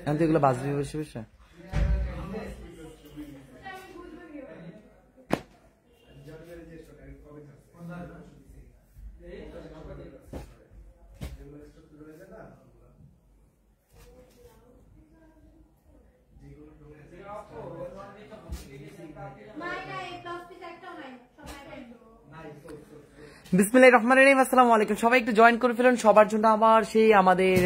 এখন তো এগুলো বাজবে বসে বসে। বিসমিল্লাহির রহমানির রহিম। আসসালামু আলাইকুম, সবাই একটু জয়েন করে ফেলুন। সবার জন্য আবার সেই আমাদের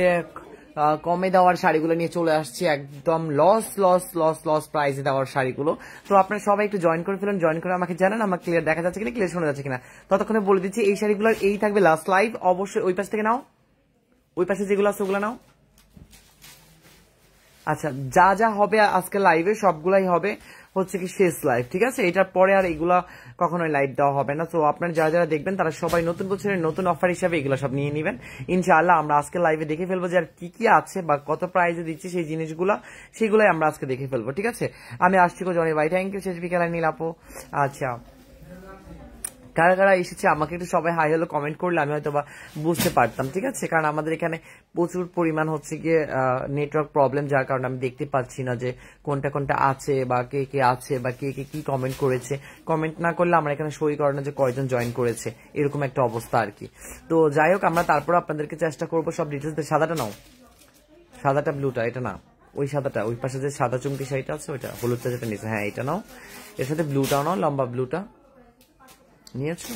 কমে দেওয়ার শাড়িগুলো নিয়ে চলে আসছি, একদম লস প্রাইসে দেওয়ার শাড়িগুলো। তো আপনারা সবাই একটু জয়েন করে ফেলুন। জয়েন করে আমাকে জানান আমার ক্লিয়ার দেখা যাচ্ছে কিনা, ক্লিয়ার শোনা যাচ্ছে কিনা। ততক্ষণে বলে দিচ্ছি এই শাড়িগুলোর এই থাকবে লাস্ট লাইভ। অবশ্যই ওই পাশ থেকে নাও, ওই পাশে যেগুলো আছে ওগুলো নাও। আচ্ছা, যা যা হবে আজকে লাইভে সবগুলাই হবে হচ্ছে কি শেষ লাইভ, ঠিক আছে? এটার পরে আর এগুলা কখনোই লাইভ দেওয়া হবে না। তো আপনারা যারা যারা দেখবেন তারা সবাই নতুন বছরের নতুন অফার হিসাবে এগুলো সব নিয়ে নেবেন ইনশাআল্লাহ। আমরা আজকে লাইভে দেখে ফেলবো যে আর কি কি আছে বা কত প্রাইসে দিচ্ছি সেই জিনিসগুলো, সেগুলোই আমরা আজকে দেখে ফেলবো, ঠিক আছে? আমি আসছি কো জনি ভাই, থ্যাংক ইউ। শেষ বিকেলে নীল আপু। আচ্ছা, কারা কারা এসেছে আমাকে একটু সবাই হাই হ্যালো কমেন্ট করলে আমি হয়তো বা বুঝতে পারতাম, ঠিক আছে? কারণ আমাদের এখানে প্রচুর পরিমাণ হচ্ছে গিয়ে নেটওয়ার্ক প্রবলেম, যার কারণে আমি দেখতে পাচ্ছি না যে কোনটা কোনটা আছে বা কে কে আছে বা কে কে কি কমেন্ট করেছে। কমেন্ট না করলে আমার এখানে সই করে না যে কয়জন জয়েন করেছে, এরকম একটা অবস্থা আর কি। তো যাই হোক, আমরা তারপর আপনাদেরকে চেষ্টা করবো সব ডিটেলস। সাদাটা নাও, সাদাটা ব্লুটা, এটা না, ওই সাদাটা, ওই পাশে যে সাদা চুমকি শাড়িটা আছে ওইটা, হলুদটা যেটা নিচে, হ্যাঁ এটা নাও। এর সাথে ব্লুটাও নাও, লম্বা ব্লুটা নিয়েছো?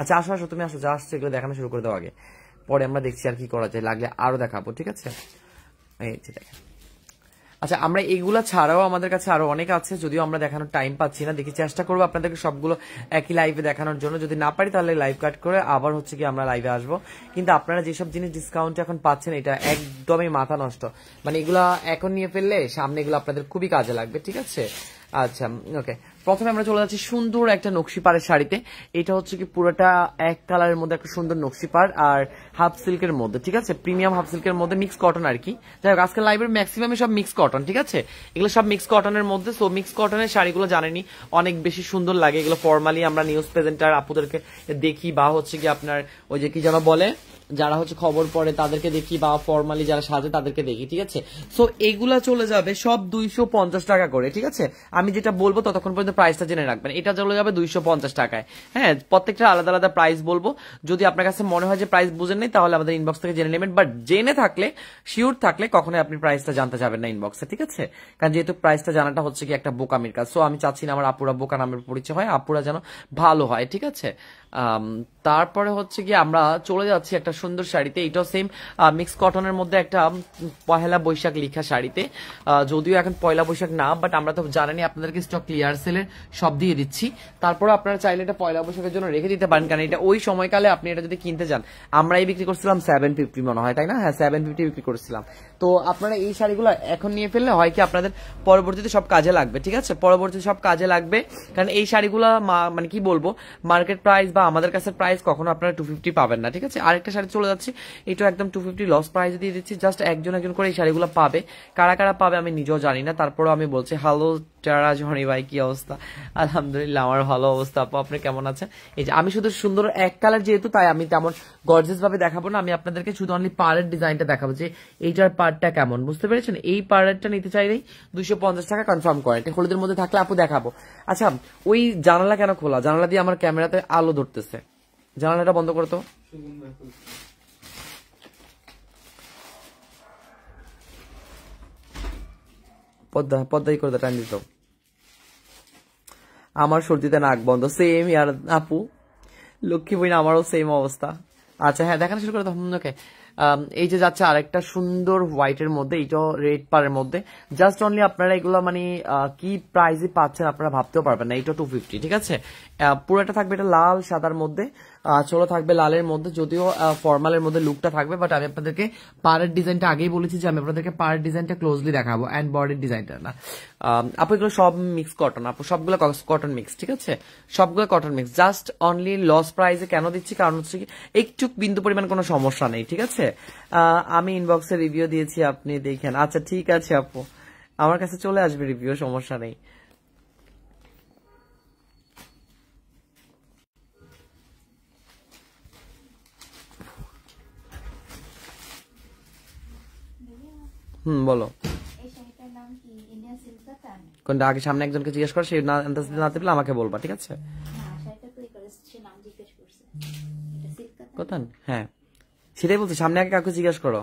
আচ্ছা আসো আসো, তুমি আসো, যা আসছে এগুলো দেখানো শুরু করে দাও আগে, পরে আমরা দেখছি আর কি করা যায়, লাগলে আরো দেখাবো, ঠিক আছে? এই যে দেখেন। আচ্ছা, আমরা এগুলা ছাড়াও আমাদের কাছে আরো অনেক আছে, যদিও আমরা দেখানোর টাইম পাচ্ছি না। দেখি চেষ্টা করবো আপনাদেরকে সবগুলো একই লাইভে দেখানোর জন্য। যদি না পারি তাহলে লাইভ কাট করে আবার হচ্ছে কি আমরা লাইভে আসবো। কিন্তু আপনারা যেসব জিনিস ডিসকাউন্ট এখন পাচ্ছেন এটা একদমই মাথা নষ্ট। মানে এগুলা এখন নিয়ে ফেললে সামনে এগুলো আপনাদের খুবই কাজে লাগবে, ঠিক আছে? আচ্ছা ওকে, প্রথমে আমরা চলে যাচ্ছি সুন্দর একটা নকশি পাড়ের শাড়িতে। এটা হচ্ছে কি পুরোটা এক কালারের মধ্যে একটা সুন্দর নকশি পাড় আর হাফ সিল্কের মধ্যে, ঠিক আছে? প্রিমিয়াম হাফ সিল্কের মধ্যে মিক্স কটন আর কি। যাই হোক, আজকে লাইভের ম্যাক্সিমামই সব মিক্স কটন, ঠিক আছে? এগুলো সব মিক্স কটনের মধ্যে। সো মিক্স কটনের শাড়িগুলো জানেনি অনেক বেশি সুন্দর লাগে। এগুলো ফর্মালি আমরা নিউজ প্রেজেন্টার আপুদেরকে দেখি বা হচ্ছে কি আপনার ওই যে কি যেন বলে, যারা হচ্ছে খবর পড়ে তাদেরকে দেখি বা ফর্মালি যারা সাজে তাদেরকে দেখি, ঠিক আছে? সো এগুলা চলে যাবে সব 250 টাকা করে, ঠিক আছে? আমি যেটা বলবো ততক্ষণ পর্যন্ত প্রাইসটা জেনে রাখবেন। এটা চলে যাবে 250 টাকায়। হ্যাঁ, প্রত্যেকটা আলাদা আলাদা প্রাইস বলবো। যদি আপনার কাছে মনে হয় যে প্রাইস বুঝেন নেই তাহলে আমাদের ইনবক্স থেকে জেনে নেবেন, বাট জেনে থাকলে শিওর থাকলে কখনোই আপনি প্রাইসটা জানতে যাবেন না ইনবক্সে, ঠিক আছে? কারণ যেহেতু প্রাইসটা জানাটা হচ্ছে কি একটা বোকামির কাজ। সো আমি চাচ্ছি না আমার আপুরা বোকা নামের পরিচয় হয়, আপুরা যেন ভালো হয়, ঠিক আছে? তারপরে হচ্ছে কি আমরা চলে যাচ্ছি একটা সুন্দর শাড়িতে। এটাও সেম মিক্স কটনের মধ্যে একটা পহেলা বৈশাখ লেখা শাড়িতে। যদিও এখন পয়লা বৈশাখ না, বাট আমরা তো জানেনি আপনাদেরকে স্টক ক্লিয়ার সেলের সব দিয়ে দিচ্ছি। তারপরে আপনারা চাইলে এটা পয়লা বৈশাখের জন্য রেখে দিতে পারেন, কারণ এটা ওই সময়কালে আপনি এটা যদি কিনতে যান, আমরাই বিক্রি করছিলাম 750 মনে হয়, তাই না? হ্যাঁ 750 বিক্রি করছিলাম। তো আপনারা এই শাড়িগুলো এখন নিয়ে ফেললে হয় কি আপনাদের পরবর্তীতে সব কাজে লাগবে, ঠিক আছে? পরবর্তীতে সব কাজে লাগবে, কারণ এই শাড়িগুলো মানে কি বলবো, মার্কেট প্রাইস বা আমাদের কাছে প্রাইস কখনো আপনারা 250 পাবেন না, ঠিক আছে? আরেকটা শাড়ি চলে যাচ্ছি, এটা একদম 250 লস প্রাইস দিয়ে দিচ্ছি। জাস্ট একজন একজন করে এই শাড়িগুলো পাবে। কারা কারা পাবে আমি নিজেও জানি না, তারপরেও আমি বলছি হ্যালো টারা জনি ভাই, কি অবস্থা? আলহামদুলিল্লাহ, আমার ভালো অবস্থা। আপু আপনি কেমন আছেন? এই যে আমি শুধু সুন্দর এক কালার যেহেতু, তাই আমি তেমন গর্জিয়াস ভাবে দেখাবো না। আমি আপনাদেরকে শুধু অনলি পাড়ের ডিজাইনটা দেখাবো যে এইটার পাড়টা কেমন, বুঝতে পেরেছেন? এই পাড়েরটা নিতে চাইলেই 250 টাকা কনফার্ম করে। এটা হলুদের মধ্যে থাকলে আপু দেখাবো। আচ্ছা, ওই জানালা কেন খোলা? জানালা দিয়ে আমার ক্যামেরাতে আলো ধরতেছে, জানালাটা বন্ধ করতো। পদ্মাই করে টাইম দিত। আমার সর্দিতে নাক বন্ধ, সেম ইয়ার আপু, লক্ষ্মী বই না, আমারও সেম অবস্থা। আচ্ছা হ্যাঁ, দেখানো শুরু করে দাও। ওকে, এই যে যাচ্ছে আরেকটা সুন্দর হোয়াইটের মধ্যে, এইটাও রেড পারের মধ্যে। জাস্ট অনলি আপনারা এগুলো মানে কি প্রাইসে পাচ্ছেন আপনারা ভাবতেও পারবেন না। এইটা 250, ঠিক আছে? পুরোটা থাকবে এটা লাল সাদার মধ্যে, চলো থাকবে লালের মধ্যে, যদিও ফর্মালের মধ্যে লুকটা থাকবে। বাট আমি আপনাদেরকে পাড়ের ডিজাইনটা আগেই বলেছি যে আমি আপনাদেরকে পাড়ের ডিজাইনটা ক্লোজলি দেখাবো, অ্যান্ড বডির ডিজাইনটা না। আপু এগুলো সব মিক্স কটন, আপু সবগুলো কটন মিক্স, ঠিক আছে? সবগুলো cotton mix. Just only loss প্রাইসে কেন দিচ্ছি, কারণ হচ্ছে কি একটু বিন্দু পরিমাণ কোনো সমস্যা নেই, ঠিক আছে? আমি ইনবক্সে রিভিউ দিয়েছি, আপনি দেখেন। আচ্ছা ঠিক আছে আপু, আমার কাছে চলে আসবে রিভিউ, সমস্যা নেই। বলো। কোনটা আগে সামনে একজনকে জিজ্ঞেস করো, সে না পেলে আমাকে বলবা, ঠিক আছে? কোথায়? হ্যাঁ সেটাই বলছি, সামনে আগে কাউকে জিজ্ঞেস করো,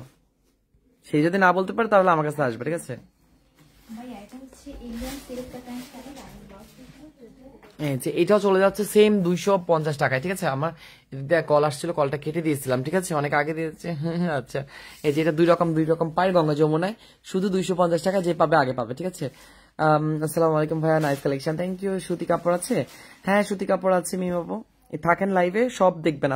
সেই যদি না বলতে পারে তাহলে আমার কাছে আসবে, ঠিক আছে? এটাও চলে যাচ্ছে সেম 250 টাকায়, ঠিক আছে? আমার কল আসছিল, কলটা কেটে দিয়েছিলাম, ঠিক আছে? অনেক আগে দিয়েছে। আচ্ছা, এই যে এটা দুই রকম পাই গঙ্গা যমুনায়, শুধু 250 টাকা, যে পাবে আগে পাবে, ঠিক আছে? আসসালামু আলাইকুম ভাইয়া, নাইস কালেকশন, থ্যাংক ইউ। সুতি কাপড় আছে? হ্যাঁ সুতি কাপড় আছে মিমাবু, থাকেন লাইভে, সব দেখবেন।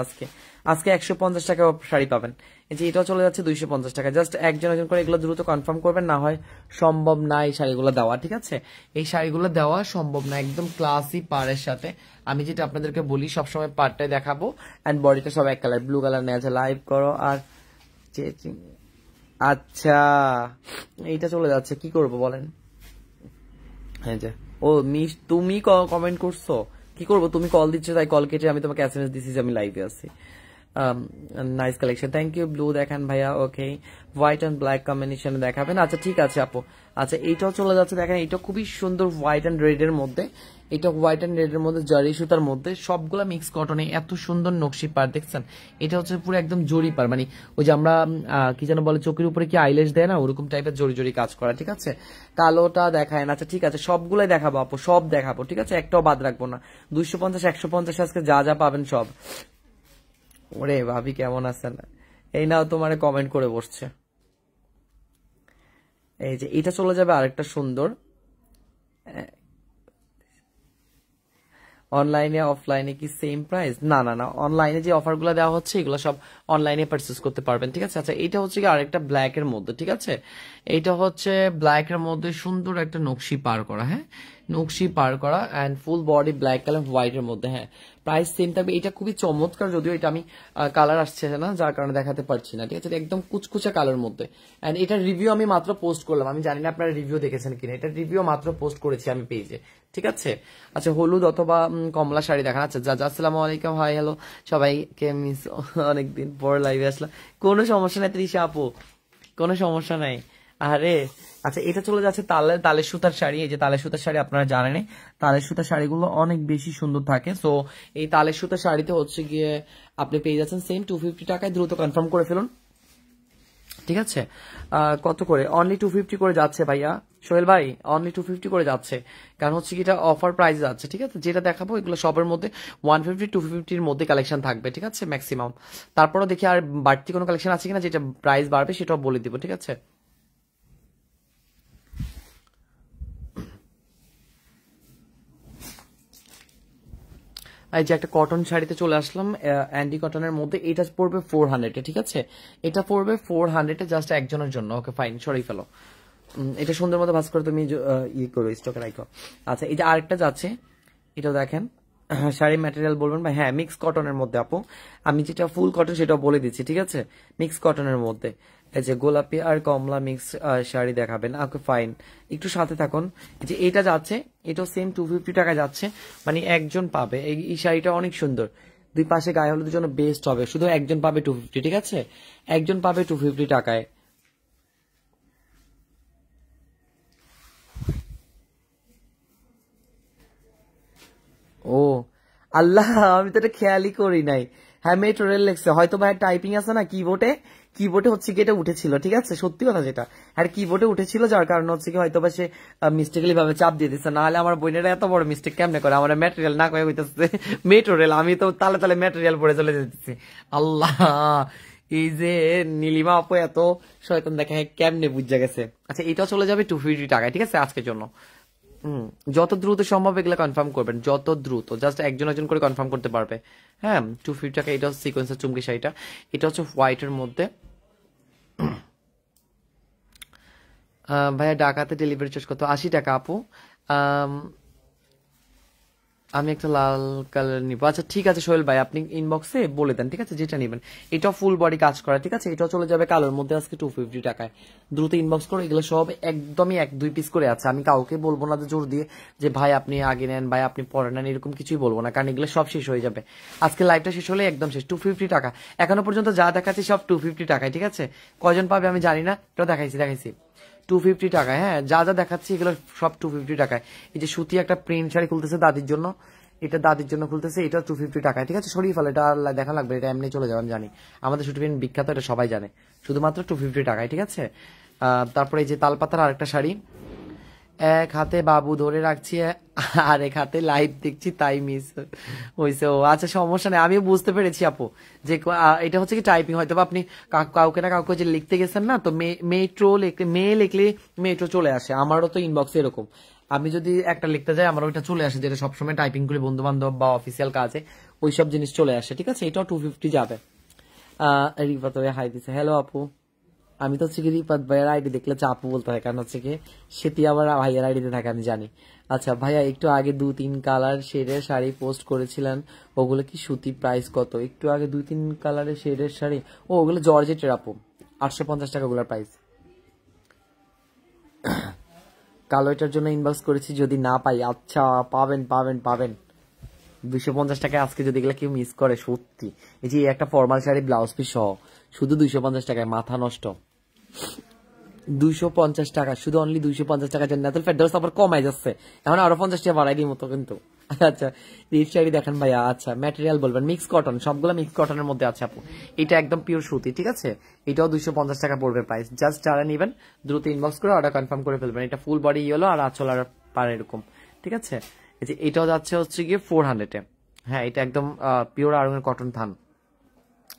আজকে 150 টাকা শাড়ি পাবেন। এই যে এটাও চলে যাচ্ছে 250 টাকা। জাস্ট একজন করে এগুলো দ্রুত কনফার্ম করবেন, না হয় সম্ভব না এই শাড়িগুলো দেওয়া, ঠিক আছে? এই শাড়িগুলো দেওয়া সম্ভব না, একদম ক্লাসি পাড়ের সাথে। আমি যেটা আপনাদেরকে বলি সবসময় পাড়টাই দেখাবো, অ্যান্ড বডিটা সব এক কালার, ব্লু কালার নিয়ে আছে। লাইভ করো আর আচ্ছা এইটা চলে যাচ্ছে, কি করব বলেন? হ্যাঁ যে ও মিস, তুমি কমেন্ট করছো, কি করবো? তুমি কল দিচ্ছ তাই কল কেটে আমি তোমাকে এসএমএস দিচ্ছি যে আমি লাইভে আছি। Nice collection, thank you. Blue দেখান ভাইয়া, ওকে। হোয়াইট অ্যান্ড ব্ল্যাক কম্বিনেশনে দেখাবেন, আচ্ছা ঠিক আছে আপু। আচ্ছা এইটাও চলে যাচ্ছে, দেখেন এটা খুবই সুন্দর, হোয়াইট অ্যান্ড রেড এর মধ্যে। এটা হোয়াইট অ্যান্ড রেড এর মধ্যে জারি সুতার মধ্যে, সবগুলা মিক্স কটনে, এত সুন্দর নকশি পার দেখছেন? এটা হচ্ছে পুরো একদম জরি পার, মানে ওই যে আমরা কি যেন বলে চোখের উপরে কি আইলেশ দেয় না, ওরকম টাইপের জরি জরি কাজ করা, ঠিক আছে? কালোটা দেখায় না, আচ্ছা ঠিক আছে সবগুলাই দেখাবো আপু, সব দেখাবো, ঠিক আছে? একটাও বাদ রাখবো না। 250 150 আজকে যা যা পাবেন সব। ওরে ভাবি কেমন আছেন? এই নাও তোমারে কমেন্ট করে বসছে। এই যে এটা চলে যাবে আরেকটা সুন্দর, অনলাইনে অফলাইনে কি সেম প্রাইস? না না না, অনলাইনে যে অফারগুলো দেওয়া হচ্ছে এগুলো সব অনলাইনে পারচেজ করতে পারবেন, ঠিক আছে? আচ্ছা এটা হচ্ছে কি আরেকটা ব্ল্যাক এর মধ্যে, ঠিক আছে? এটা হচ্ছে ব্ল্যাক এর মধ্যে সুন্দর একটা নকশি পার করা, হ্যাঁ নকশি পার করা, and full body black colour white এর মধ্যে। হ্যাঁ প্রাইস সেম থাকবে। এটা খুবই চমৎকার, যদিও এটা আমি কালার আসছে না যার কারণে দেখাতে পারছি না, ঠিক আছে? একদম কুচকুচা কালার মধ্যে, অ্যান্ড এটার রিভিউ আমি মাত্র পোস্ট করলাম, আমি জানি না আপনারা রিভিউ দেখেছেন কিনা, এটার রিভিউ মাত্র পোস্ট করেছি আমি পেজে, ঠিক আছে? আচ্ছা হলুদ অথবা কমলা শাড়ি দেখান। আচ্ছা যা, আসসালামু আলাইকুম, হাই হ্যালো সবাইকে, মিস অনেকদিন পর লাইভে আসলাম। কোনো সমস্যা নাই তৃষা আপু, কোনো সমস্যা নাই। আরে আচ্ছা এটা চলে যাচ্ছে তালের সুতার শাড়ি। এই যে তালের সুতার শাড়ি আপনারা জানেন, তালের সুতার শাড়িগুলো অনেক বেশি সুন্দর থাকে। সো এই তালের সুতার শাড়িতে হচ্ছে গিয়ে আপনি পেয়ে যাচ্ছেন সেম 250 টাকায়। দ্রুত কনফার্ম করে ফেলুন, ঠিক আছে? কত করে? অনলি 250 করে যাচ্ছে ভাইয়া সোহেল ভাই, অনলি 250 করে যাচ্ছে। কারণ হচ্ছে কি এটা অফার প্রাইস যাচ্ছে, ঠিক আছে? যেটা দেখাবো এগুলো সবের মধ্যে 150 250-র মধ্যে কালেকশন থাকবে, ঠিক আছে? ম্যাক্সিমাম। তারপরও দেখি আর বাড়তি কোনো কালেকশন আছে কিনা, যেটা প্রাইস বাড়বে সেটাও বলে দিব, ঠিক আছে? এই যে একটা কটন শাড়িতে চলে আসলাম, অ্যান্ডি কটনের মধ্যে। এটা পড়বে 400-এ, ঠিক আছে? এটা পড়বে 400-এ, জাস্ট একজনের জন্য। ওকে ফাইন, সরিয়ে ফেলো। এটা সুন্দর মতো ভাজ করে তুমি করো, স্টকে রাখো। আচ্ছা এই যে আরেকটা যাচ্ছে, এটা দেখেন, শাড়ি ম্যাটেরিয়াল বলবেন ভাই? হ্যাঁ মিক্স কটনের মধ্যে আপু, আমি যেটা ফুল কটন সেটাও বলে দিচ্ছি, ঠিক আছে? মিক্স কটনের মধ্যে। এই যে গোলাপি আর কমলা মিক্স শাড়ি দেখাবেন, ওকে ফাইন, একটু সাথে থাকুন। যে এটা যাচ্ছে, এটাও সেম 250 টাকা যাচ্ছে, মানে একজন পাবে। এই শাড়িটা অনেক সুন্দর, দুই পাশে গায়ে হলুদের জন্য বেস্ট হবে। শুধু একজন পাবে 250, ঠিক আছে? একজন পাবে 250 টাকায়। ও আল্লাহ, আমি তো এটা খেয়ালই করি নাই। হ্যাঁ মেট্রো রেল লেখছে, হয়তো ভাই টাইপিং আছে না কিবোর্ডে, কিবোর্ডে হচ্ছে কি এটা উঠেছিল, ঠিক আছে? সত্যি কথা যেটা, আর কিবোর্ডে উঠেছিল যার কারণে হচ্ছে কি হয়তো বা সে মিস্টেকলি ভাবে চাপ দিয়ে দিচ্ছে। না হলে আমার বোনেরা এত বড় মিস্টেক কেমনে করে? আমার ম্যাটেরিয়াল না কয়ে হইতেছে মেট্রো রেল, আমি তো তালে তালে ম্যাটেরিয়াল পড়ে চলে যেতেছি। আল্লাহ, এই যে নীলিমা আপু এত শয়তান দেখে কেমনে বুঝা গেছে। আচ্ছা এটাও চলে যাবে 250 টাকায়, ঠিক আছে? আজকের জন্য। যত দ্রুত সম্ভব এগুলো কনফার্ম করবেন, যত দ্রুত, জাস্ট একজন একজন করে কনফার্ম করতে পারবে। হ্যাঁ 250 টাকা। এটা হচ্ছে সিকোয়েন্সের চুমকি শাড়িটা, এটা হচ্ছে হোয়াইটের মধ্যে। ভাইয়া ঢাকাতে ডেলিভারি চার্জ কত? 80 টাকা আপু। আমি একটা লাল কালার নিবো। আচ্ছা ঠিক আছে সোহেল ভাই, আপনি ইনবক্সে বলে দেন, ঠিক আছে? যেটা নেবেন। এটাও ফুল বডি কাজ করা, ঠিক আছে? এটাও চলে যাবে কালোর মধ্যে আজকে 250 টাকায়। দ্রুত ইনবক্স করো, এগুলো সব একদমই 1-2 পিস করে আছে। আমি কাউকে বলবো না যে জোর দিয়ে যে ভাই আপনি আগে নেন, ভাই আপনি পরে নেন, এরকম কিছুই বলবো না, কারণ এগুলো সব শেষ হয়ে যাবে আজকে। লাইভটা শেষ হলে একদম শেষ। 250 টাকা এখনো পর্যন্ত যা দেখাচ্ছি সব 250 টাকায়, ঠিক আছে? কয়জন পাবে আমি জানি না, এটা দেখাইছি। 250 টাকায়। হ্যাঁ, যা যা দেখাচ্ছি এগুলো সব 250 টাকায়। এই যে সুতি একটা প্রিন্ট শাড়ি খুলতেছে দাদির জন্য, এটা দাদির জন্য খুলতেছে, এটা 250 টাকায়। ঠিক আছে, সরিয়ে ফেলো, এটা আর দেখা লাগবে, এটা এমনি চলে যাবে আমি জানি, আমাদের সুতি প্রিন্ট বিখ্যাত, এটা সবাই জানে, শুধুমাত্র 250 টাকায়। ঠিক আছে, তারপরে এই যে তালপাতার আরেকটা শাড়ি, এক হাতে বাবু ধরে রাখছি আর এক হাতে লাইভ দেখছি তাই মিস হয়েছে। ও আচ্ছা, সমস্যা নেই, আমিও বুঝতে পেরেছি আপু যে এটা হচ্ছে কি টাইপিং, হয়তো বা আপনি কাউকে না কাউকে যে লিখতে গেছেন না, তো মেট্রো লিখলে লিখলে মেট্রো চলে আসে, আমারও তো ইনবক্সে এরকম, আমি যদি একটা লিখতে যাই আমার ওইটা চলে আসে, যেটা সবসময় টাইপিং করে বন্ধু বান্ধব বা অফিসিয়াল কাজে ওইসব জিনিস চলে আসে। ঠিক আছে, এটাও 250 যাবে। রিফাত হাই দিছে, হ্যালো আপু, আমি তো হচ্ছে কি রিফাত ভাইয়ের আইডি দেখলে চাপু বলতে হয়, কারণ হচ্ছে কি সেটি আবার ভাইয়ের আইডিতে থাকে আমি জানি। আচ্ছা ভাইয়া, একটু আগে 2-3 কালার শেডের শাড়ি পোস্ট করেছিলেন, ওগুলো কি সুতি, প্রাইস কত? একটু আগে 2-3 কালারের শেডের শাড়ি, ও ওগুলো জর্জেটের আপু, 850 টাকা ওগুলোর প্রাইস। কালো এটার জন্য ইনবক্স করেছি, যদি না পাই, আচ্ছা পাবেন পাবেন পাবেন 250 টাকায়। আজকে যদি এগুলো কেউ মিস করে সত্যি, এই যে একটা ফর্মাল শাড়ি ব্লাউজ পিস সহ শুধু 250 টাকায়, মাথা নষ্ট। 250 টাকা, শুধু অনলি 250 টাকা। জান্নাতুল ফেরদৌস আবার কমাই যাচ্ছে, এখন আরো 50 টাকা বাড়াই দিই মতো কিন্তু। আচ্ছা, রিচ শাড়ি দেখেন ভাইয়া। আচ্ছা, ম্যাটেরিয়াল বলবেন, মিক্স কটন, সবগুলো মিক্স কটনের মধ্যে আছে আপু, এটা একদম পিওর সুতি। ঠিক আছে, এটাও 250 টাকা পড়বে প্রাইস। জাস্ট যারা নেবেন দ্রুত ইনবক্স করে অর্ডার কনফার্ম করে ফেলবেন। এটা ফুল বডি ইয়েলো আর আঁচল আর পার এরকম। ঠিক আছে, এই যে এটাও যাচ্ছে হচ্ছে গিয়ে 400-এ। হ্যাঁ, এটা একদম পিওর আড়ঙের কটন থান,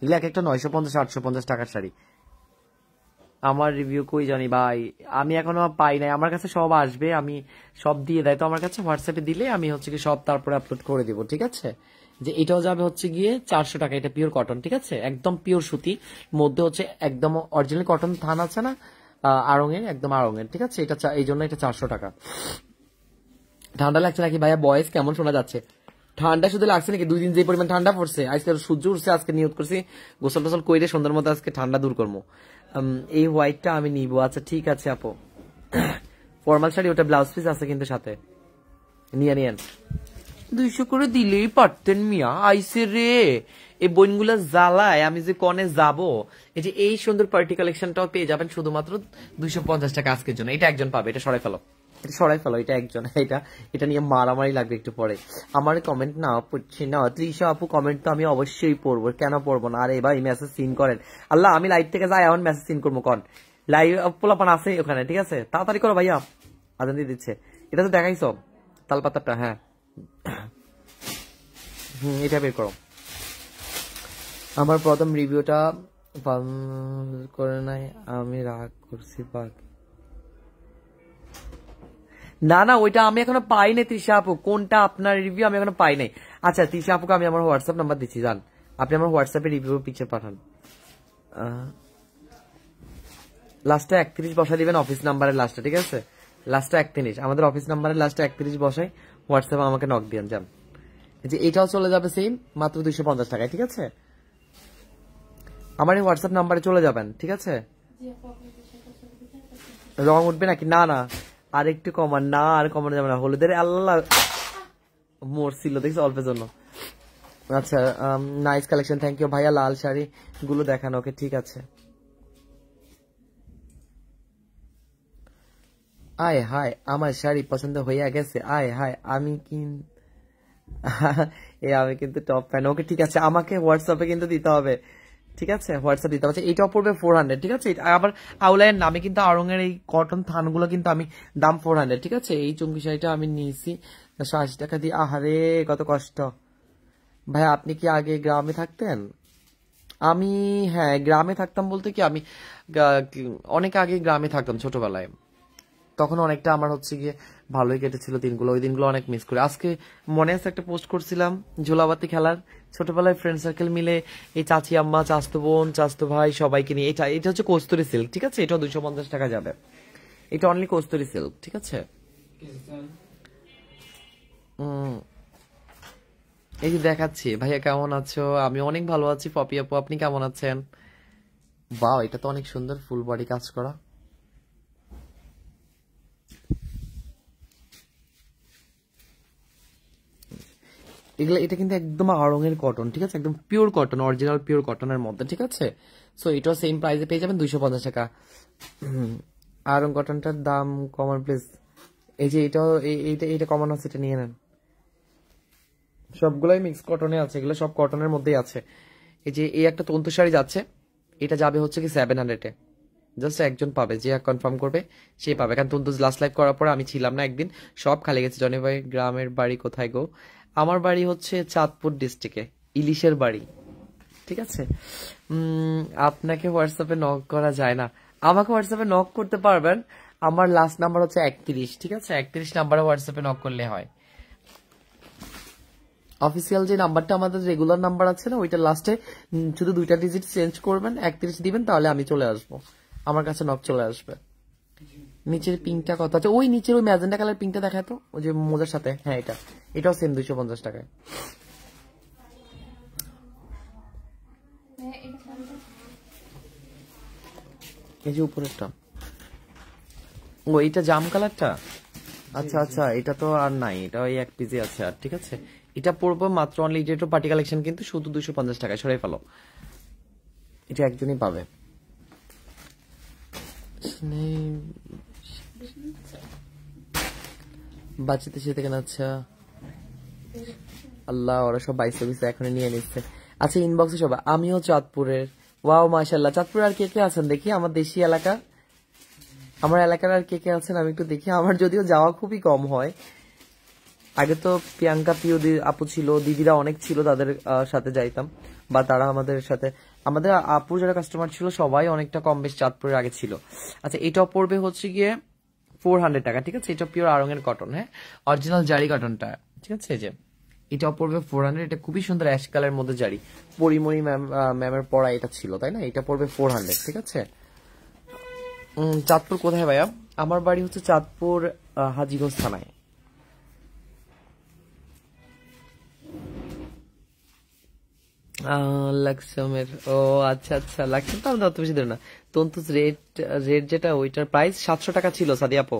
এগুলো এক একটা 950-850 টাকার শাড়ি। আমার রিভিউ কই জানি ভাই, আমি এখনো পাই নাই, আমার কাছে সব আসবে, আমি সব দিয়ে দেয় তো আমার কাছে, হোয়াটসঅ্যাপে দিলে আমি হচ্ছে কি সব তারপরে আপলোড করে দিব। ঠিক আছে, যে এটাও যাবে হচ্ছে গিয়ে 400 টাকা, এটা পিওর কটন। ঠিক আছে, একদম পিওর সুতি, মধ্যে হচ্ছে একদম অরিজিনাল কটন থান আছে না, আড়ঙের, একদম আড়ঙের। ঠিক আছে, এটা এই জন্য এটা 400 টাকা। ঠান্ডা লাগছে নাকি ভাইয়া? বয়েস কেমন শোনা যাচ্ছে? ঠান্ডা শুধু লাগছে নাকি? 2 দিন যে পরিমাণ ঠান্ডা পড়ছে, আজকে সূর্য উঠছে, আজকে নিয়ত করছি গোসল টোসল কইরে সন্ধ্যার মধ্যে আজকে ঠান্ডা দূর করবো। এই হোয়াইটটা আমি নিবো। আচ্ছা ঠিক আছে আপু, ফর্মাল শাড়ি, ওটা ব্লাউজ পিস আছে কিন্তু সাথে, নিয়ে নিয়েন। 200 করে দিলেই পারতেন মিয়া, আইসে রে এই বোনগুলা জ্বালায়, আমি যে কনে যাব। এই যে এই সুন্দর পার্টি কালেকশনটাও পেয়ে যাবেন শুধুমাত্র 250 টাকা আজকের জন্য। এটা একজন পাবে, এটা সরাই ফেলো, এটা সরাই ফেলো, এটা একজন, এটা নিয়ে মারামারি লাগবে একটু পরে। আমার কমেন্ট না পড়ছি না, তৃষা আপু কমেন্ট তো আমি অবশ্যই পড়বো, কেন পড়বো না? আরে ভাই মেসেজ সিন করেন, আল্লাহ আমি লাইভ থেকে যাই এখন মেসেজ সিন করবো, কন লাইভ পোলাপান আছে ওখানে। ঠিক আছে, তাড়াতাড়ি করো ভাইয়া, আজান দিয়ে দিচ্ছে। এটা তো দেখাইছো তালপাতাটা, হ্যাঁ এটা বের করো। আমার প্রথম রিভিউটা করে নাই, আমি রাগ করছি পাক। না না, ওইটা আমি এখনো পাই নাই তৃষা আপু, কোনটা আপনার রিভিউ আমি এখনো পাই নাই। আচ্ছা তৃষা আপুকে আমি আমার হোয়াটসঅ্যাপ নাম্বার দিচ্ছি, জান আপনি আমার হোয়াটসঅ্যাপে রিভিউ পিকচার পাঠান। লাস্টে 31 বসাই দিবেন অফিস নাম্বারের লাস্টে। ঠিক আছে, লাস্টে 31, আমাদের অফিস নাম্বারের লাস্টে 31 বসাই, হোয়াটসঅ্যাপে আমাকে নক দিয়েন যান। যে এটাও চলে যাবে সেম, মাত্র 250 টাকায়। ঠিক আছে, আমার এই হোয়াটসঅ্যাপ নাম্বারে চলে যাবেন। ঠিক আছে, রং উঠবে নাকি? না না, আর একটু কমান, না আর কমানো যাবে না, হলুদের আল্লাহ মরছিল দেখছি অল্পের জন্য। আচ্ছা, নাইস কালেকশন, থ্যাংক ইউ ভাইয়া। লাল শাড়ি গুলো দেখানো, ওকে ঠিক আছে। আয় হায়, আমার শাড়ি পছন্দ হইয়া গেছে, আয় হায় আমি আমি কিন্তু টপ ফ্যান। ওকে ঠিক আছে, আমাকে হোয়াটসঅ্যাপে কিন্তু দিতে হবে। ঠিক আছে, হোয়াটসঅ্যাপ দিতে হবে। এইটাও পড়বে 400। ঠিক আছে, আবার আউলাইয়ের নামে কিন্তু আড়ঙের এই কটন থানগুলো কিন্তু আমি দাম 400। ঠিক আছে, এই চুমকি শাড়িটা আমি নিয়েছি 180 টাকা দিয়ে। আহারে কত কষ্ট। ভাই আপনি কি আগে গ্রামে থাকতেন? আমি হ্যাঁ গ্রামে থাকতাম বলতে কি, আমি অনেক আগে গ্রামে থাকতাম ছোটবেলায়, তখন অনেকটা আমার হচ্ছে গিয়ে ভালোই কেটেছিল দিনগুলো, ওই দিনগুলো অনেক মিস করি। আজকে মনে আছে একটা পোস্ট করছিলাম ঝোলাবাতি খেলার, ছোটবেলায় ফ্রেন্ড সার্কেল মিলে এই চাচি আম্মা, চাচতো বোন, চাচতো ভাই সবাইকে নিয়ে। এটা হচ্ছে কস্তুরি সিল্ক। ঠিক আছে, এটাও 250 টাকা যাবে, এটা অনলি কস্তুরি সিল্ক। ঠিক আছে, এই যে দেখাচ্ছি। ভাইয়া কেমন আছো? আমি অনেক ভালো আছি। পপি আপু আপনি কেমন আছেন? বাহ, এটা তো অনেক সুন্দর, ফুল বডি কাজ করা। এগুলো, এটা কিন্তু একদম আড়ঙের কটন। ঠিক আছে, একদম পিওর কটন, অরিজিনাল পিওর কটনের মধ্যে। ঠিক আছে, সো এটাও সেম প্রাইসে পেয়ে যাবেন 250 টাকা। আয়রন কটনটার দাম কমান প্লিজ। এই যে এটাও এইটা এইটা কমান আছে, এটা নিয়ে নেন। সবগুলাই মিক্স কটনে আছে, এগুলো সব কটনের মধ্যেই আছে। এই যে এই একটা তন্তু শাড়ি যাচ্ছে, এটা যাবে হচ্ছে কি 700-এ। জাস্ট একজন পাবে, যে কনফার্ম করবে সে পাবে। কারণ তন্তু লাস্ট লাইভ করার পর আমি ছিলাম না একদিন, সব খালি গেছে। জনি ভাই গ্রামের বাড়ি কোথায় গো? আমার বাড়ি হচ্ছে চাঁদপুর ডিস্ট্রিক্টে, ইলিশের বাড়ি। ঠিক আছে। আপনাকে হোয়াটসঅ্যাপে নক করা যায় না? আমাকে হোয়াটসঅ্যাপে নক করতে পারবেন, আমার লাস্ট নাম্বার হচ্ছে 31। ঠিক আছে, 31 নাম্বারে হোয়াটসঅ্যাপে নক করলে হয়। অফিসিয়াল যে নাম্বারটা আমাদের রেগুলার নাম্বার আছে না, ওইটা লাস্টে শুধু 2টা ডিজিট চেঞ্জ করবেন, 31 দিবেন, তাহলে আমি চলে আসবো, আমার কাছে নক চলে আসবে। নিচের পিঙ্কটা কত আছে? ওই নিচের ওই ম্যাজেন্টা কালার পিঙ্কটা দেখায় তো, ওই যে মোজার সাথে। হ্যাঁ, এটাও সেম 250 টাকায়। এই যে উপরেরটা, ও এটা জাম কালারটা। আচ্ছা আচ্ছা, এটা তো আর নাই, এটা ওই 1 পিসি আছে আর। ঠিক আছে, এটা পড়বো মাত্র অনলি, এটা পার্টি কালেকশন কিন্তু শুধু 250 টাকায়। সরাই ফেলো, এটা একজনই পাবে। বাচ্চাতে সে থেকে আচ্ছা আল্লাহ, ওরা সব 22 এখন নিয়ে নিচ্ছে। আচ্ছা, ইনবক্সে সবাই। আমিও চাঁদপুরের। ওয়াও মাশাআল্লাহ। চাঁদপুরে আর কে কে আছেন দেখি, আমার দেশি এলাকা, আমার এলাকার আর কে কে আছেন আমি একটু দেখি। আমার যদিও যাওয়া খুবই কম হয়, আগে তো প্রিয়াঙ্কা প্রিয় আপু ছিল, দিদিরা অনেক ছিল, তাদের সাথে যাইতাম, বা তারা আমাদের সাথে, আমাদের আপুর যারা কাস্টমার ছিল সবাই অনেকটা কম বেশ চাঁদপুরের আগে ছিল। আচ্ছা, এটাও পড়বে হচ্ছে গিয়ে 400 টাকা। ঠিক আছে, এটা পিওর আড়ং-এর কটন। হ্যাঁ, অরিজিনাল জারি কটনটা। ঠিক আছে, এই যে এটাও পড়বে 400। এটা খুবই সুন্দর অ্যাশ কালারের মধ্যে জারি, পরিমণি ম্যামের পড়া এটা ছিল, তাই না? এটা পড়বে 400। ঠিক আছে। চাঁদপুর কোথায় ভাইয়া? আমার বাড়ি হচ্ছে চাঁদপুর হাজীগঞ্জ থানায়। লাক্সামের, ও আচ্ছা আচ্ছা, লাক্সাম তো আমাদের অত বেশি দেবে না। তন্তুজ রেট, রেট যেটা ওইটার প্রাইস 700 টাকা ছিল সাদিয়াপো,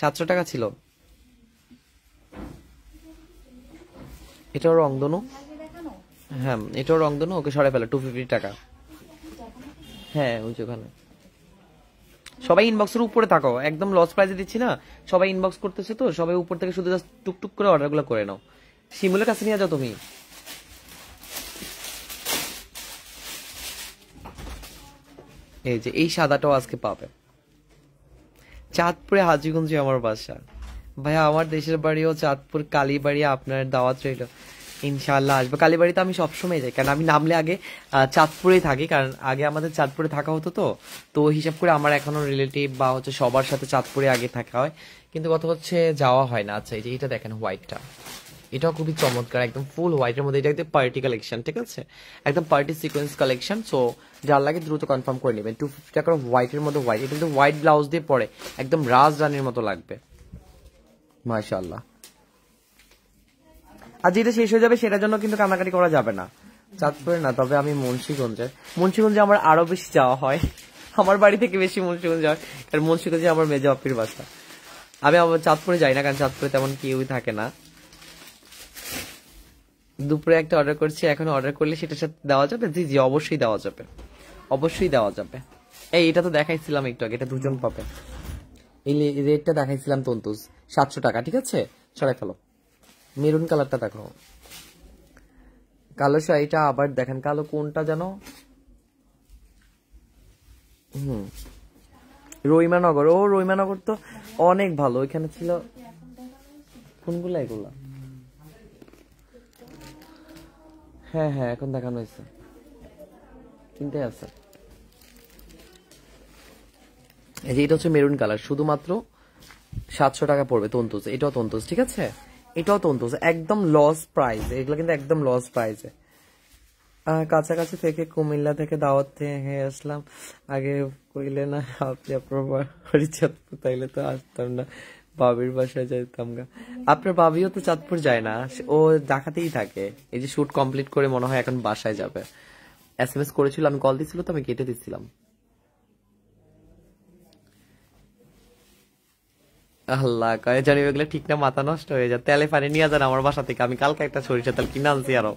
700 টাকা ছিল। এটাও রংধনু। হ্যাঁ, এটাও রংধনু, ওকে সরাই ফেলে 250 টাকা। হ্যাঁ, ওই যে ওখানে সবাই ইনবক্সের উপরে থাকো, একদম লস প্রাইসে দিচ্ছি না, সবাই ইনবক্স করতেছে তো, সবাই উপর থেকে শুধু জাস্ট টুকটুক করে অর্ডারগুলো করে নাও। শিমুলের কাছে নিয়ে যাও তুমি। এই যে এই সাদাটাও আজকে পাবে। চাঁদপুরে হাজীগঞ্জে আমার বাসা ভাইয়া, আমার দেশের বাড়িও চাঁদপুর কালীবাড়ি, আপনার দাওয়াত রইল, ইনশাআল্লাহ আসবো। কালীবাড়িতে আমি সবসময় যাই, কারণ আমি নামলে আগে চাঁদপুরেই থাকি, কারণ আগে আমাদের চাঁদপুরে থাকা হতো তো। তো হিসাব করে আমার এখনো রিলেটিভ বা হচ্ছে সবার সাথে চাঁদপুরে আগে থাকা হয়, কিন্তু কথা হচ্ছে যাওয়া হয় না। আচ্ছা, এই যে এটা দেখেন হোয়াইটটা, এটাও খুবই চমৎকার, একদম ফুল হোয়াইটের মধ্যে। এটা একদম পার্টি কালেকশন। ঠিক আছে, একদম পার্টি সিকোয়েন্স কালেকশন। সো যার লাগে দ্রুত কনফার্ম করে নেবেন। 250 টাকার হোয়াইটের মধ্যে হোয়াইট, এটা কিন্তু হোয়াইট ব্লাউজ দিয়ে পরে একদম রাজরানীর মতো লাগবে, মাশাআল্লাহ। আর যেটা শেষ হয়ে যাবে সেটার জন্য কিন্তু কান্নাকাটি করা যাবে না। চাঁদপুরে না, তবে আমি মুন্সিগঞ্জে আমার আরো বেশি যাওয়া হয়, আমার বাড়ি থেকে বেশি মুন্সিগঞ্জ হয়, কারণ মুন্সিগঞ্জে আমার মেজো আপ্পির বাসা। আমি আবার চাঁদপুরে যাই না, কারণ চাঁদপুরে তেমন কেউই থাকে না। দুপুরে একটা অর্ডার করছি, এখন অর্ডার করলে সেটার সাথে দেওয়া যাবে? জি জি, অবশ্যই দেওয়া যাবে, অবশ্যই দেওয়া যাবে। এটা তো দেখাইছিলাম একটু আগে, এটা দুজন পাবে। এই রেটটা দেখাইছিলাম তন্তুজ, 700 টাকা। ঠিক আছে, সরাই ফেলো। মেরুন কালারটা দেখো, কালো শাড়িটা আবার দেখেন, কালো কোনটা যেন, রহিমানগর। ও রহিমানগর তো অনেক ভালো, ওইখানে ছিল। কোনগুলা এগুলা? হ্যাঁ হ্যাঁ, এখন দেখানো হয়েছে, তিনটে আছে। এই যে এটা হচ্ছে মেরুন কালার, শুধুমাত্র 700 টাকা পড়বে তন্তুজ। এটাও তন্তুজ। ঠিক আছে, এটাও তন্তুজ, একদম লস প্রাইস, এগুলো কিন্তু একদম লস প্রাইসে। কাছাকাছি থেকে, কুমিল্লা থেকে দাওয়াত থেকে আসলাম, আগে কইলে না আপনি আপনার বাড়ি চাঁদপুর, তাইলে তো আসতাম না, বাবির বাসায় যাইতাম গা। আপনার বাবিও তো চাঁদপুর যায় না, ও ঢাকাতেই থাকে। এই যে শুট কমপ্লিট করে মনে হয় এখন বাসায় যাবে। SMS করেছিল, আমি কল দিছিল তো আমি কেটে দিচ্ছিলাম। আল্লাহ কয়ে জানি, ওগুলো ঠিক না, মাথা নষ্ট হয়ে যায়। তেলে পানি নিয়ে যান আমার বাসা থেকে, আমি কালকে একটা সরিষা তেল কিনে আনছি আরো।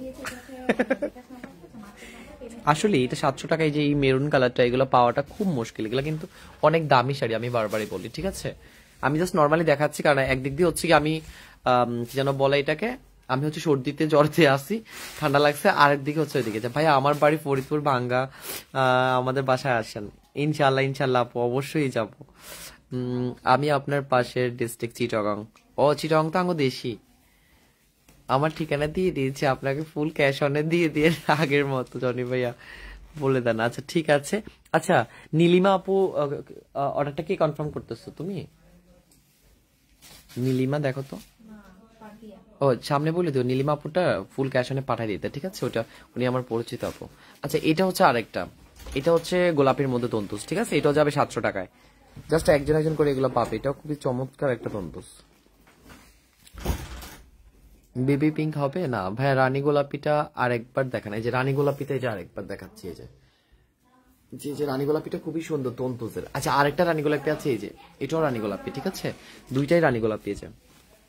আসলে এটা 700 টাকায় যে এই মেরুন কালারটা এগুলো পাওয়াটা খুব মুশকিল, এগুলো কিন্তু অনেক দামি শাড়ি, আমি বারবারই বলি, ঠিক আছে। আমি জাস্ট নর্মালি দেখাচ্ছি, কারণ একদিক দিয়ে হচ্ছে কি আমি কি যেন বলে এটাকে, আমি হচ্ছে সর্দিতে জ্বরতে আসি, ঠান্ডা লাগছে, আরেক দিকে হচ্ছে ওইদিকে যে ভাই আমার বাড়ি ফরিদপুর ভাঙ্গা, আমাদের বাসায় আসেন ইনশাল্লাহ, ইনশাল্লাহ আপু অবশ্যই যাব। আমি আপনার পাশের ডিস্ট্রিক্ট চিটাগং। ও চিটাগং তো আঙ্গো দেশি। আমার ঠিকানা দিয়ে দিয়েছি আপনাকে, ফুল ক্যাশ অনে দিয়ে দিয়ে আগের মতো জনি ভাইয়া বলে দেন। আচ্ছা ঠিক আছে। আচ্ছা নীলিমা আপু অর্ডারটা কি কনফার্ম করতেছো তুমি? নীলিমা দেখো তো, ও সামনে বলে দিও নীলিমা আপুটা ফুল ক্যাশ অনে পাঠিয়ে দিতে, ঠিক আছে, ওটা উনি আমার পরিচিত আপু। আচ্ছা এটা হচ্ছে আরেকটা, এটা হচ্ছে গোলাপের মধ্যে তন্তুস, ঠিক আছে, এটাও যাবে 700 টাকায়, জাস্ট একজন একজন করে এগুলো পাবে, এটাও খুবই চমৎকার একটা তন্তুস। বেবি পিঙ্ক হবে না ভাইয়া, রানী গোলাপিটা আরেকবার দেখান, এই যে রানী গোলাপিটা এই যে আরেকবার দেখাচ্ছি, এই যে যে রানী গোলাপিটা খুবই সুন্দর তন্তুজের। আচ্ছা আরেকটা রানী গোলাপি আছে, এই যে এটাও রানী গোলাপি, ঠিক আছে, দুইটাই রানী গোলাপি, এই যে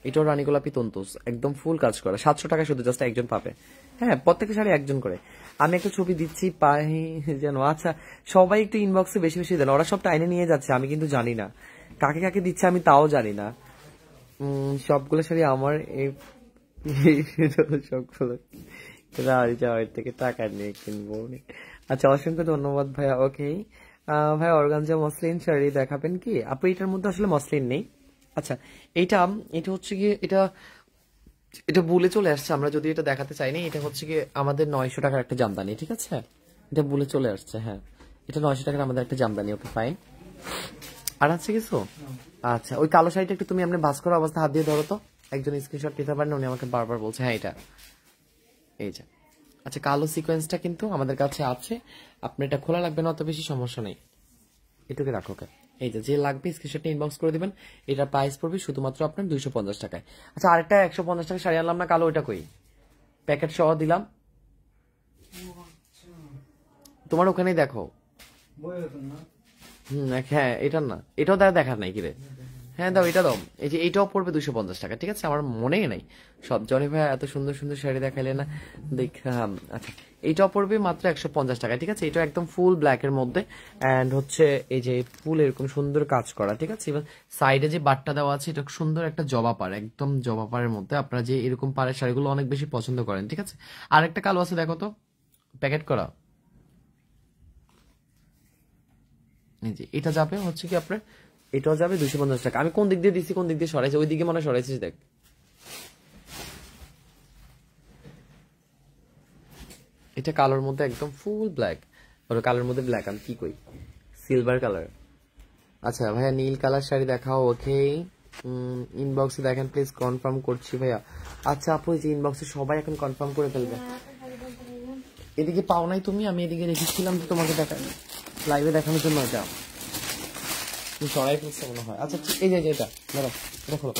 এটাও রানী গোলাপি তন্তুজ, একদম ফুল কাজ করা, 700 টাকা শুধু, জাস্ট একজন পাবে। হ্যাঁ প্রত্যেকটা শাড়ি একজন করে। আমি একটা ছবি দিচ্ছি পাই যেন। আচ্ছা সবাই একটু ইনবক্সে বেশি বেশি দেন, ওরা সব টাইনে নিয়ে যাচ্ছে, আমি কিন্তু জানি না কাকে কাকে দিচ্ছে, আমি তাও জানি না। সবগুলো শাড়ি আমার সবগুলো যাওয়ার থেকে টাকা নিয়ে কিনবো। আচ্ছা অসংখ্য ধন্যবাদ ভাইয়া। ওকে ভাইয়া অর্গানজা মসলিন শাড়ি দেখাবেন কি আপু? এটার মধ্যে আসলে মসলিন নেই। আচ্ছা এটা এটা হচ্ছে কি, এটা এটা ভুলে চলে আসছে, আমরা যদি এটা দেখাতে চাইনি, এটা হচ্ছে কি আমাদের 900 টাকার একটা জামদানি, ঠিক আছে, এটা ভুলে চলে আসছে। হ্যাঁ এটা 900 টাকার আমাদের একটা জামদানি। Okay fine. আর আছে কিছু? আচ্ছা ওই কালো শাড়িটা একটু তুমি আপনি ভাঁজ করা অবস্থা হাত দিয়ে ধরো তো, একজন স্ক্রিনশট নিতে পারেন, উনি আমাকে বারবার বলছে। হ্যাঁ এটা এই যে, আচ্ছা কালো সিকোয়েন্সটা কিন্তু আমাদের কাছে আছে, আপনার এটা খোলা লাগবে না, অত বেশি সমস্যা নেই, এটুকু রাখো। এই যে লাগবে স্ক্রিনশট ইনবক্স করে দিবেন, এটার প্রাইস পড়বে শুধুমাত্র আপনার 250 টাকায়। আচ্ছা আরেকটা 150 টাকা শাড়ি আনলাম না কালো, ওইটা কই? প্যাকেট সহ দিলাম তোমার ওখানেই দেখো। হ্যাঁ এটা না, এটাও দেখার নাই কিরে। হ্যাঁ দাও এটা দাও, এই যে এইটাও পড়বে 250 টাকা, ঠিক আছে, আমার মনেই নাই সব। জনি ভাই এত সুন্দর সুন্দর শাড়ি দেখাইলে না দেখলাম। আচ্ছা এইটাও পড়বে মাত্র 150 টাকা, ঠিক আছে, এটা একদম ফুল ব্ল্যাক এর মধ্যে, এন্ড হচ্ছে এই যে ফুল এরকম সুন্দর কাজ করা, ঠিক আছে, এবার সাইডে যে বাটটা দেওয়া আছে এটা সুন্দর একটা জবা পাড়, একদম জবা পাড়ের মধ্যে। আপনারা যে এরকম পাড়ের শাড়িগুলো অনেক বেশি পছন্দ করেন, ঠিক আছে। আরেকটা কালো আছে দেখো তো, প্যাকেট করা, এই যে এটা যাবে হচ্ছে কি আপনার, এটাও যাবে 250 টাকা। আমি কোন দিক দিয়ে দিচ্ছি, কোন দিক দিয়ে সরাইছি, ওই দিকে মনে সরাইছিস দেখ। এটা কালোর মধ্যে একদম ফুল ব্ল্যাক, ওর কালোর মধ্যে ব্ল্যাক, আমি কি কই সিলভার কালার। আচ্ছা ভাইয়া নীল কালার শাড়ি দেখাও। ওকে ইনবক্সে দেখেন প্লিজ, কনফার্ম করছি ভাইয়া। আচ্ছা আপু যে ইনবক্সে সবাই এখন কনফার্ম করে ফেলবে। এদিকে পাও নাই তুমি, আমি এদিকে রেখেছিলাম তো তোমাকে দেখা লাইভে দেখানোর জন্য, এটা সরাই ফেলছে মনে হয়। আচ্ছা এই যে এটা ধরো, এটা খোলো।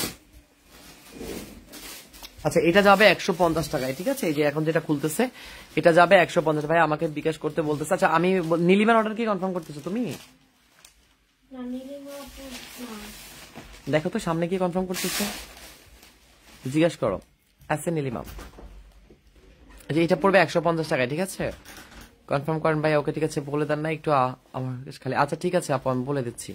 আচ্ছা এটা যাবে 150 টাকায়, ঠিক আছে, এই যে এখন যেটা খুলতেছে এটা যাবে 150। ভাই আমাকে বিকাশ করতে বলতেছে। আচ্ছা আমি নীলিমার অর্ডার কি কনফার্ম করতেছো তুমি? দেখো তো সামনে কি কনফার্ম করতেছে, জিজ্ঞাসা করো। আচ্ছা নীলিমা আচ্ছা এটা পড়বে 150 টাকায়, ঠিক আছে, কনফার্ম করেন ভাই। ওকে ঠিক আছে বলে দেন না একটু আমার খালি। আচ্ছা ঠিক আছে আপু আমি বলে দিচ্ছি।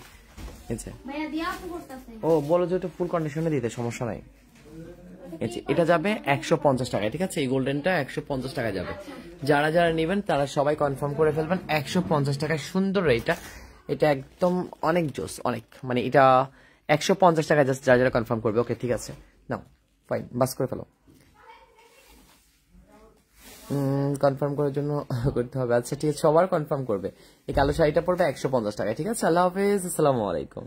ও বলো যে ওটা ফুল কন্ডিশনে দিতে, সমস্যা নাই। এটা যাবে 150 টাকায়, ঠিক আছে, এই গোল্ডেনটা 150 টাকা যাবে। যারা যারা নেবেন তারা সবাই কনফার্ম করে ফেলবেন, 150 টাকায় সুন্দর এটা, এটা একদম অনেক জোস, অনেক মানে এটা 150 টাকা জাস্ট যারা যারা কনফার্ম করবে। ওকে ঠিক আছে নাও ফাইন, বাস করে ফেলো। কনফার্ম করার জন্য করতে হবে। আচ্ছা ঠিক আছে সবার কনফার্ম করবে। এই কালো শাড়িটা পড়বে 150 টাকা, ঠিক আছে। আল্লাহ হাফেজ, আসসালামু আলাইকুম।